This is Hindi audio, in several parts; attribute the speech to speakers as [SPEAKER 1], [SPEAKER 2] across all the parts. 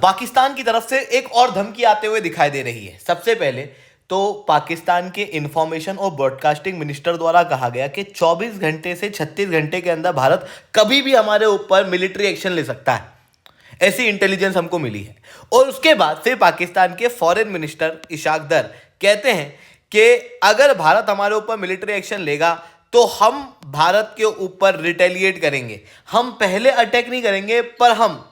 [SPEAKER 1] पाकिस्तान की तरफ से एक और धमकी आते हुए दिखाई दे रही है। सबसे पहले तो पाकिस्तान के इंफॉर्मेशन और ब्रॉडकास्टिंग मिनिस्टर द्वारा कहा गया कि 24 घंटे से 36 घंटे के अंदर भारत कभी भी हमारे ऊपर मिलिट्री एक्शन ले सकता है, ऐसी इंटेलिजेंस हमको मिली है। और उसके बाद फिर पाकिस्तान के फॉरेन मिनिस्टर इशाक दर कहते हैं कि अगर भारत हमारे ऊपर मिलिट्री एक्शन लेगा तो हम भारत के ऊपर रिटेलिएट करेंगे। हम पहले अटैक नहीं करेंगे, पर हम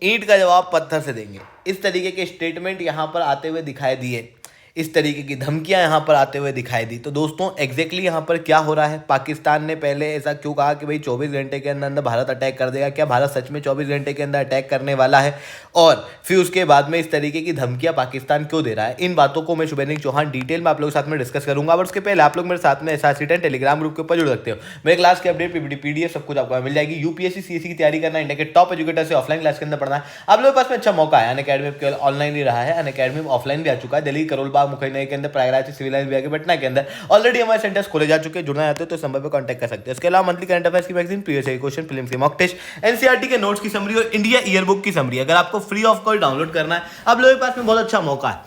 [SPEAKER 1] ईंट का जवाब पत्थर से देंगे। इस तरीके के स्टेटमेंट यहाँ पर आते हुए दिखाई दिए, इस तरीके की धमकियां यहाँ पर आते हुए दिखाई दी। तो दोस्तों एग्जैक्टली यहाँ पर क्या हो रहा है? पाकिस्तान ने पहले ऐसा क्यों कहा कि भाई 24 घंटे के अंदर अंदर भारत अटैक कर देगा? क्या भारत सच में 24 घंटे के अंदर अटैक करने वाला है? और फिर उसके बाद में इस तरीके की धमकियां पाकिस्तान क्यों दे रहा है? इन बातों को मैं शुभेंद्र चौहान डिटेल में आप लोगों के साथ में डिस्कस करूंगा। और उसके पहले आप लोग मेरे साथ में SRC10 टेलीग्राम ग्रुप के ऊपर जुड़ सकते हो। मेरे क्लास के अपडेट PDF सब कुछ आपको मिल जाएगी। यूपीएससी CSE की तैयारी करना, इंडिया के टॉप एजुकेटर से ऑफलाइन क्लास के अंदर पढ़ना है, आप लोगों के पास में अच्छा मौका है। अनअकैडमी केवल ऑनलाइन ही रहा है, अनअकैडमी में ऑफलाइन भी आ चुका है। दिल्ली करोल बाग मुखर्जी के अंदर, प्रयागराज सिविल लाइन विभाग के पटना के अंदर ऑलरेडी हमारे सेंटर्स खोले जा चुके हैं। जुड़ना चाहते हो तो इस नंबर पर कांटेक्ट कर सकते हैं। इसके अलावा मंथली करंट अफेयर्स की मैगजीन, प्रीवियस क्वेश्चन, फिल्म के मॉक टेस्ट, एनसीईआरटी के नोट्स की समरी और इंडिया ईयरबुक की समरी अगर आपको फ्री ऑफ कॉस्ट डाउनलोड करना है, आप लोगों के पास में बहुत अच्छा मौका है,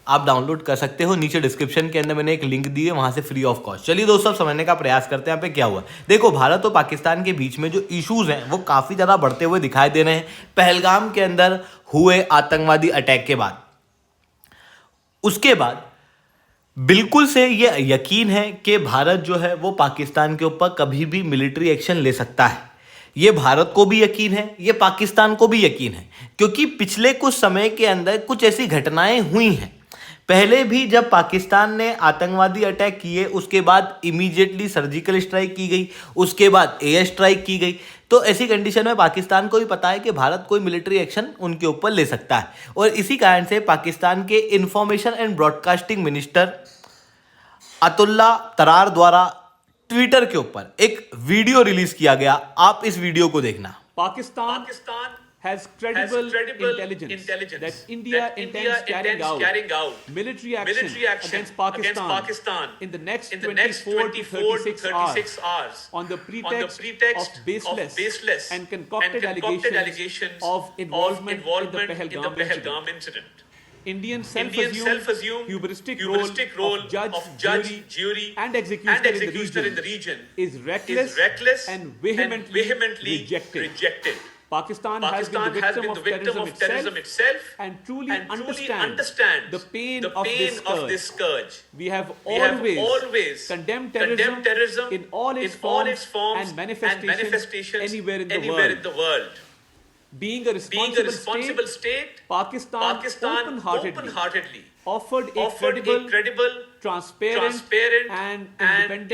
[SPEAKER 1] आप डाउनलोड कर सकते हो। नीचे डिस्क्रिप्शन के अंदर मैंने एक लिंक दी है, वहां से फ्री ऑफ कॉस्ट। चलिए दोस्तों समझने का प्रयास करते हैं यहाँ पे क्या हुआ। देखो, भारत और पाकिस्तान के बीच में जो इश्यूज हैं वो काफी ज्यादा बढ़ते हुए दिखाई दे रहे हैं पहलगाम के अंदर हुए आतंकवादी अटैक के बाद। उसके बाद बिल्कुल से ये यकीन है कि भारत जो है वो पाकिस्तान के ऊपर कभी भी मिलिट्री एक्शन ले सकता है। ये भारत को भी यकीन है, ये पाकिस्तान को भी यकीन है, क्योंकि पिछले कुछ समय के अंदर कुछ ऐसी घटनाएं हुई हैं। पहले भी जब पाकिस्तान ने आतंकवादी अटैक किए, उसके बाद इमीडिएटली सर्जिकल स्ट्राइक की गई, उसके बाद एयर स्ट्राइक की गई। तो ऐसी कंडीशन में पाकिस्तान को भी पता है कि भारत कोई मिलिट्री एक्शन उनके ऊपर ले सकता है। और इसी कारण से पाकिस्तान के information and broadcasting minister Atullah तरार द्वारा ट्विटर के ऊपर एक वीडियो रिलीज किया गया। आप इस वीडियो को देखना।
[SPEAKER 2] Pakistan has credible intelligence that India intends carrying out military action against Pakistan in the next 24 to 36 hours on the pretext of baseless and concocted allegations of involvement in the Pahalgam incident. Indian self-assumed hubristic role of judge, jury, and executioner in the region is reckless and vehemently rejected. Pakistan has been the victim of terrorism itself and truly understand the pain of this scourge. We have always condemned terrorism in all its forms and manifestations anywhere in the world. Being a responsible state, Pakistan open-heartedly offered a credible, transparent and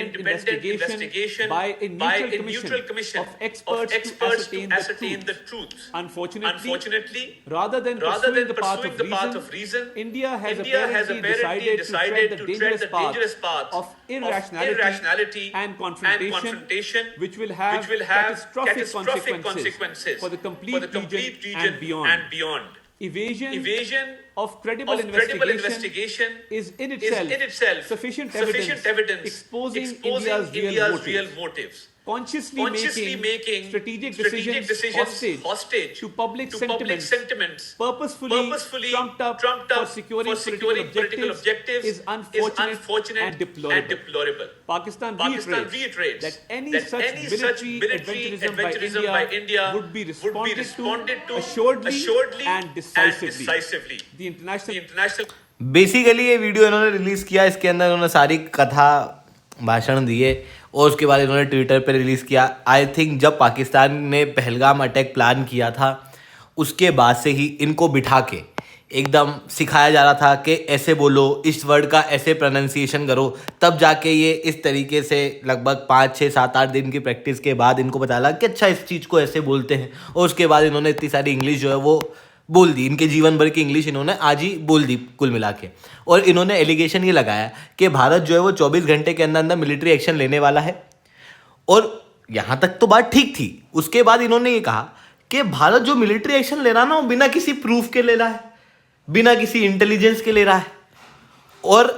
[SPEAKER 2] independent investigation by a neutral commission of experts to ascertain the truth. Unfortunately, rather than pursuing the path of reason, India has apparently decided to tread the dangerous path of irrationality and confrontation, which will have catastrophic consequences for the complete region and beyond. Evasion of credible investigation is in itself sufficient evidence exposing India's real motives. Consciously making strategic decisions hostage to public sentiments purposefully trumped up for securing political objectives is unfortunate and deplorable. Pakistan reiterates that any such military adventurism by India would be responded to assuredly and decisively. The international
[SPEAKER 1] basically ये वीडियो इन्होंने रिलीज किया, इसके अंदर इन्होंने सारी कथा भाषण दिए और उसके बाद इन्होंने ट्विटर पर रिलीज़ किया। आई थिंक जब पाकिस्तान ने पहलगाम अटैक प्लान किया था, उसके बाद से ही इनको बिठा के एकदम सिखाया जा रहा था कि ऐसे बोलो, इस वर्ड का ऐसे प्रोनाउंसिएशन करो, तब जाके ये इस तरीके से लगभग 5, 6, 7, 8 दिन की प्रैक्टिस के बाद इनको पता लगा कि अच्छा इस चीज़ को ऐसे बोलते हैं। और उसके बाद इन्होंने इतनी सारी इंग्लिश जो है वो बोल दी, इनके जीवन भर की इंग्लिश इन्होंने आज ही बोल दी कुल मिला के। और इन्होंने एलिगेशन ये लगाया कि भारत जो है वो 24 घंटे के अंदर अंदर मिलिट्री एक्शन लेने वाला है। और यहाँ तक तो बात ठीक थी। उसके बाद इन्होंने ये कहा कि भारत जो मिलिट्री एक्शन ले रहा ना, वो बिना किसी प्रूफ के ले रहा है, बिना किसी इंटेलिजेंस के ले रहा है। और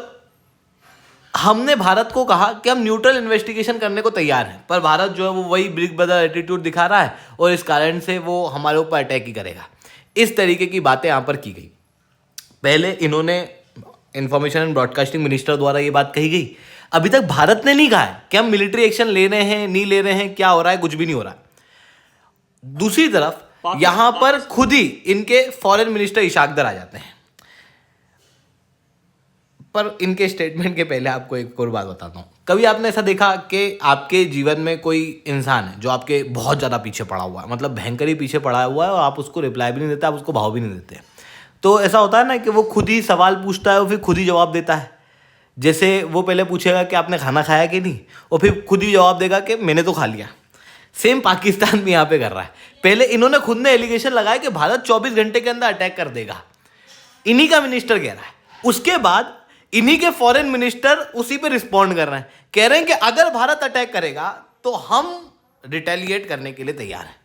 [SPEAKER 1] हमने भारत को कहा कि हम न्यूट्रल इन्वेस्टिगेशन करने को तैयार हैं, पर भारत जो है वो वही बिग ब्रदर एटीट्यूड दिखा रहा है और इस कारण से वो हमारे ऊपर अटैक ही करेगा। इस तरीके की बातें यहाँ पर की गई। पहले इन्होंने इंफॉर्मेशन एंड ब्रॉडकास्टिंग मिनिस्टर द्वारा ये बात कही गई, अभी तक भारत ने नहीं कहा है कि हम मिलिट्री एक्शन ले रहे हैं, नहीं ले रहे हैं, क्या हो रहा है, कुछ भी नहीं हो रहा है। दूसरी तरफ यहां पर खुद ही इनके फॉरेन मिनिस्टर इशाकदर आ जाते हैं। पर इनके स्टेटमेंट के पहले आपको एक और बात बताता हूं। कभी आपने ऐसा देखा कि आपके जीवन में कोई इंसान है जो आपके बहुत ज़्यादा पीछे पड़ा हुआ है, मतलब भयंकर ही पीछे पड़ा हुआ है, और आप उसको रिप्लाई भी नहीं देते, आप उसको भाव भी नहीं देते, तो ऐसा होता है ना कि वो खुद ही सवाल पूछता है और फिर खुद ही जवाब देता है। जैसे वो पहले पूछेगा कि आपने खाना खाया कि नहीं, और फिर खुद ही जवाब देगा कि मैंने तो खा लिया। सेम पाकिस्तान भी यहाँ पे कर रहा है। पहले इन्होंने खुद ने एलिगेशन लगाया कि भारत 24 घंटे के अंदर अटैक कर देगा, इन्हीं का मिनिस्टर कह रहा है। उसके बाद इन्हीं के फॉरेन मिनिस्टर उसी पे रिस्पॉन्ड कर रहे हैं, कह रहे हैं कि अगर भारत अटैक करेगा तो हम रिटेलिएट करने के लिए तैयार हैं,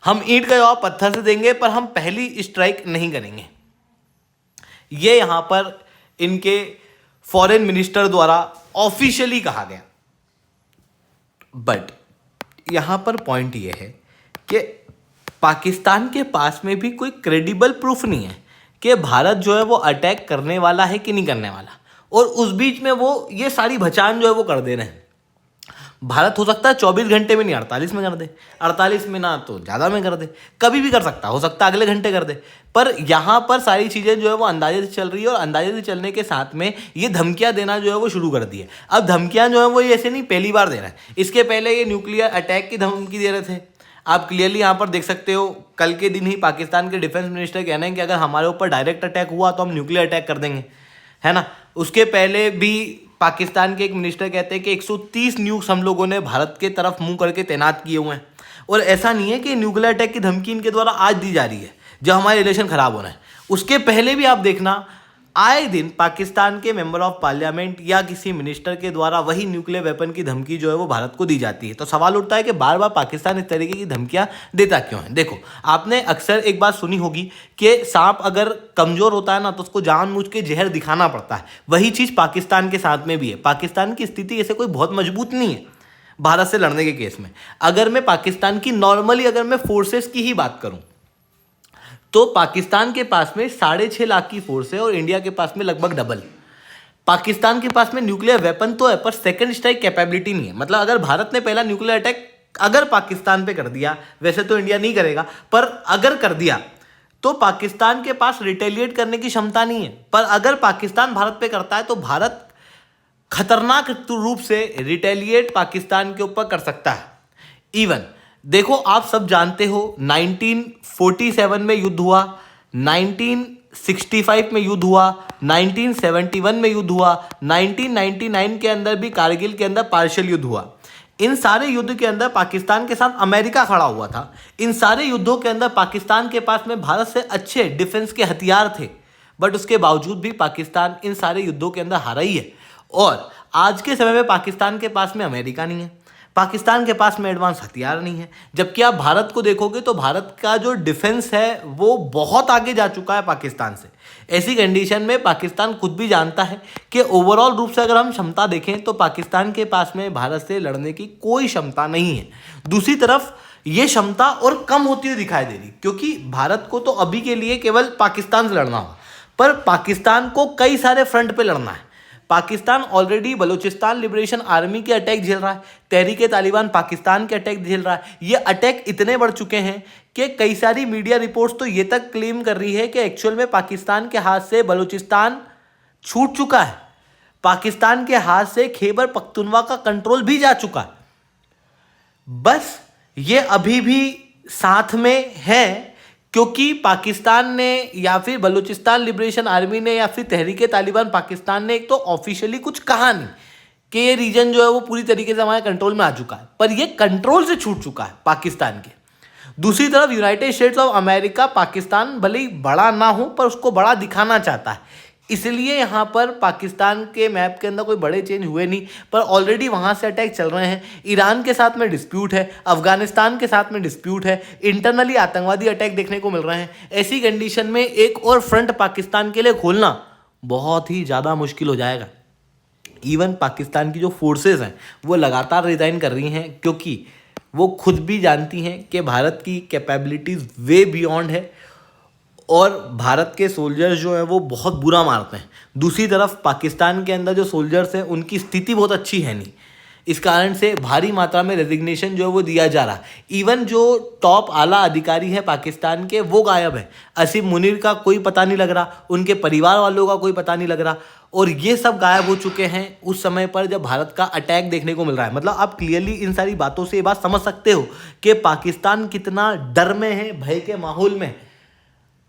[SPEAKER 1] हम ईंट का जवाब पत्थर से देंगे, पर हम पहली स्ट्राइक नहीं करेंगे। ये यहां पर इनके फॉरेन मिनिस्टर द्वारा ऑफिशियली कहा गया। बट यहां पर पॉइंट ये है कि पाकिस्तान के पास में भी कोई क्रेडिबल प्रूफ नहीं है कि भारत जो है वो अटैक करने वाला है कि नहीं करने वाला, और उस बीच में वो ये सारी भचान जो है वो कर दे रहे हैं। भारत हो सकता है 24 घंटे में नहीं 48 में कर दे, 48 में ना तो ज़्यादा में कर दे, कभी भी कर सकता, हो सकता है अगले घंटे कर दे। पर यहाँ पर सारी चीज़ें जो है वो अंदाजे से चल रही है, और अंदाजे से चलने के साथ में ये धमकियाँ देना जो है वो शुरू कर दी है। अब धमकियाँ जो है वो ये ऐसे नहीं पहली बार दे रहा है, इसके पहले ये न्यूक्लियर अटैक की धमकी दे रहे थे। आप क्लियरली यहाँ पर देख सकते हो, कल के दिन ही पाकिस्तान के डिफेंस मिनिस्टर कह रहे हैं कि अगर हमारे ऊपर डायरेक्ट अटैक हुआ तो हम न्यूक्लियर अटैक कर देंगे, है ना। उसके पहले भी पाकिस्तान के एक मिनिस्टर कहते हैं कि 130 न्यूक्स हम लोगों ने भारत के तरफ मुंह करके तैनात किए हुए हैं। और ऐसा नहीं है कि न्यूक्लियर अटैक की धमकी इनके द्वारा आज दी जा रही है जब हमारे रिलेशन खराब हो रहे हैं, उसके पहले भी आप देखना आए दिन पाकिस्तान के मेंबर ऑफ पार्लियामेंट या किसी मिनिस्टर के द्वारा वही न्यूक्लियर वेपन की धमकी जो है वो भारत को दी जाती है। तो सवाल उठता है कि बार बार पाकिस्तान इस तरीके की धमकियां देता क्यों है। देखो, आपने अक्सर एक बात सुनी होगी कि सांप अगर कमजोर होता है ना तो उसको जानबूझ के जहर दिखाना पड़ता है। वही चीज़ पाकिस्तान के साथ में भी है। पाकिस्तान की स्थिति ऐसे कोई बहुत मजबूत नहीं है भारत से लड़ने के केस में। अगर मैं पाकिस्तान की नॉर्मली अगर मैं फोर्सेस की ही बात करूं तो पाकिस्तान के पास में 6.5 लाख की फोर्स है और इंडिया के पास में लगभग डबल। पाकिस्तान के पास में न्यूक्लियर वेपन तो है पर सेकंड स्ट्राइक कैपेबिलिटी नहीं है। मतलब अगर भारत ने पहला न्यूक्लियर अटैक अगर पाकिस्तान पे कर दिया, वैसे तो इंडिया नहीं करेगा, पर अगर कर दिया तो पाकिस्तान के पास रिटेलिएट करने की क्षमता नहीं है। पर अगर पाकिस्तान भारत पे करता है तो भारत खतरनाक रूप से रिटेलिएट पाकिस्तान के ऊपर कर सकता है। इवन देखो, आप सब जानते हो 1947 में युद्ध हुआ, 1965 में युद्ध हुआ, 1971 में युद्ध हुआ, 1999 के अंदर भी कारगिल के अंदर पार्शियल युद्ध हुआ। इन सारे युद्ध के अंदर पाकिस्तान के साथ अमेरिका खड़ा हुआ था। इन सारे युद्धों के अंदर पाकिस्तान के पास में भारत से अच्छे डिफेंस के हथियार थे, बट उसके बावजूद भी पाकिस्तान इन सारे युद्धों के अंदर हारा ही है। और आज के समय में पाकिस्तान के पास में अमेरिका नहीं है, पाकिस्तान के पास में एडवांस हथियार नहीं है। जबकि आप भारत को देखोगे तो भारत का जो डिफेंस है वो बहुत आगे जा चुका है पाकिस्तान से। ऐसी कंडीशन में पाकिस्तान खुद भी जानता है कि ओवरऑल रूप से अगर हम क्षमता देखें तो पाकिस्तान के पास में भारत से लड़ने की कोई क्षमता नहीं है। दूसरी तरफ ये क्षमता और कम होती हुई दिखाई दे रही, क्योंकि भारत को तो अभी के लिए केवल पाकिस्तान से लड़ना होगा, पर पाकिस्तान को कई सारे फ्रंट पे लड़ना है। Pakistan already Balochistan liberation army के अटैक झेल रहा है, तहरीके तालिबान पाकिस्तान के अटैक झेल रहा है। ये अटैक इतने बढ़ चुके हैं कि कई सारी मीडिया रिपोर्ट्स तो ये तक क्लेम कर रही है कि एक्चुअल में पाकिस्तान के हाथ से बलूचिस्तान छूट चुका है, पाकिस्तान के हाथ से खैबर पख्तूनख्वा का कंट्रोल भी जा चुका है। बस ये अभी भी साथ में है क्योंकि पाकिस्तान ने या फिर बलूचिस्तान लिबरेशन आर्मी ने या फिर तहरीके तालिबान पाकिस्तान ने एक तो ऑफिशियली कुछ कहा नहीं कि ये रीजन जो है वो पूरी तरीके से हमारे कंट्रोल में आ चुका है, पर ये कंट्रोल से छूट चुका है पाकिस्तान के। दूसरी तरफ United states of America Pakistan भले ही बड़ा ना हो पर उसको बड़ा दिखाना चाहता है, इसलिए यहाँ पर पाकिस्तान के मैप के अंदर कोई बड़े चेंज हुए नहीं, पर ऑलरेडी वहाँ से अटैक चल रहे हैं। ईरान के साथ में डिस्प्यूट है, अफगानिस्तान के साथ में डिस्प्यूट है, इंटरनली आतंकवादी अटैक देखने को मिल रहे हैं। ऐसी कंडीशन में एक और फ्रंट पाकिस्तान के लिए खोलना बहुत ही ज़्यादा मुश्किल हो जाएगा। इवन पाकिस्तान की जो फोर्सेज हैं वो लगातार रिजाइन कर रही हैं, क्योंकि वो खुद भी जानती हैं कि भारत की कैपेबिलिटीज़ वे बियॉन्ड है। और भारत के सोल्जर्स जो हैं वो बहुत बुरा मारते हैं। दूसरी तरफ पाकिस्तान के अंदर जो सोल्जर्स हैं उनकी स्थिति बहुत अच्छी है नहीं, इस कारण से भारी मात्रा में रेजिग्नेशन जो है वो दिया जा रहा है। इवन जो टॉप आला अधिकारी है पाकिस्तान के वो गायब है। असीम मुनीर का कोई पता नहीं लग रहा, उनके परिवार वालों का कोई पता नहीं लग रहा, और ये सब गायब हो चुके हैं उस समय पर जब भारत का अटैक देखने को मिल रहा है। मतलब आप क्लियरली इन सारी बातों से ये बात समझ सकते हो कि पाकिस्तान कितना डर में है, भय के माहौल में।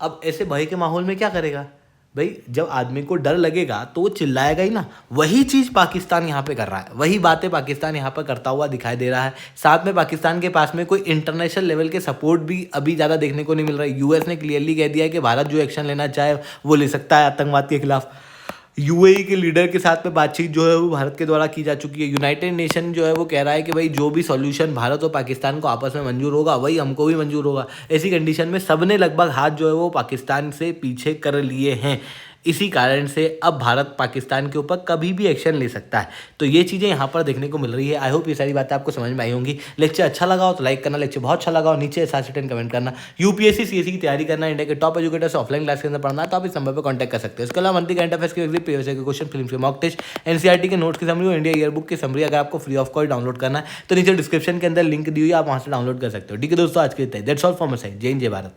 [SPEAKER 1] अब ऐसे भय के माहौल में क्या करेगा भाई, जब आदमी को डर लगेगा तो वो चिल्लाएगा ही ना। वही चीज़ पाकिस्तान यहाँ पे कर रहा है, वही बातें पाकिस्तान यहाँ पर करता हुआ दिखाई दे रहा है। साथ में पाकिस्तान के पास में कोई इंटरनेशनल लेवल के सपोर्ट भी अभी ज़्यादा देखने को नहीं मिल रहा है। यूएस ने क्लियरली कह दिया है कि भारत जो एक्शन लेना चाहे वो ले सकता है आतंकवाद के खिलाफ। यूएई के लीडर के साथ में बातचीत जो है वो भारत के द्वारा की जा चुकी है। यूनाइटेड नेशन जो है वो कह रहा है कि भाई जो भी सॉल्यूशन भारत और पाकिस्तान को आपस में मंजूर होगा वही हमको भी मंजूर होगा। ऐसी कंडीशन में सबने लगभग हाथ जो है वो पाकिस्तान से पीछे कर लिए हैं। इसी कारण से अब भारत पाकिस्तान के ऊपर कभी भी एक्शन ले सकता है। तो ये चीज़ें यहाँ पर देखने को मिल रही है। आई होप ये सारी बातें आपको समझ में आई होंगी। लेक्चर अच्छा लगा हो तो लाइक करना, लेक्चर बहुत अच्छा लगा हो नीचे 7 से 10 कमेंट करना। यूपीएससी सीएससी की तैयारी करना, इंडिया के टॉप एजुकेटर से ऑफलाइन क्लास के अंदर पढ़ना है तो आप इस नंबर पर कॉन्टैक्ट कर सकते हैं। इसके अलावा मंथली करंट अफेयर्स के प्रीवियस के क्वेश्चन, फिल्म के मॉक टेस्ट, एनसीईआरटी के नोट्स की समरी और इंडिया ईयर बुक की समरी अगर आपको फ्री ऑफ कॉस्ट डाउनलोड करना है तो नीचे डिस्क्रिप्शन के अंदर लिंक दी हुई है, आप वहाँ से डाउनलोड कर सकते हो। ठीक है दोस्तों, आज के लिए that's all from my side. जय हिंद, जय भारत।